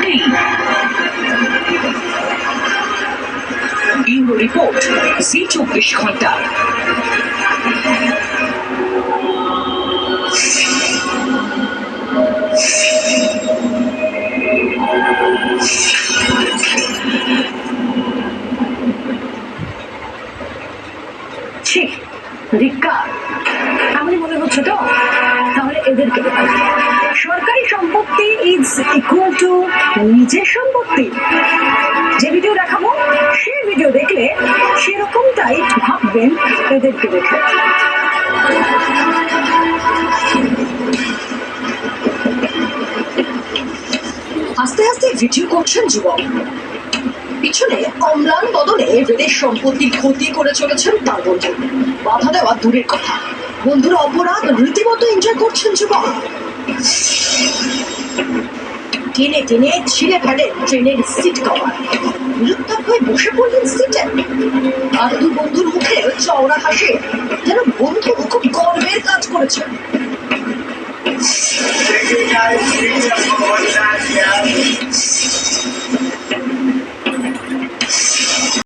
নেই। Euro report, জি 24 ঘন্টা। তাহলে মনে হচ্ছে তো, তাহলে এদেরকে সরকারি সম্পত্তি ইজ ইকুয়াল টু নিজের সম্পত্তি। যে ভিডিও দেখাবো সেই ভিডিও দেখলে সেরকমটাই ভাববেন এদেরকে দেখে। আস্তে আস্তে ভিডিও করছেন যুবক, পিছনে অম্লান বদলে রেলের সম্পত্তির ক্ষতি করে চলেছেন তার বন্ধু। বাধা দেওয়া দূরের কথা, বন্ধুর অপরাধ রীতিমতো এনজয় করছেন যুবক। টেনে টেনে ছিঁড়ে ফেলেন ট্রেনের সিট কভার, নিরুত্তাপ হয়ে বসে পড়লেন সিটে। আর দু বন্ধুর মুখে চওড়া হাসে, যেন বন্ধু মুখ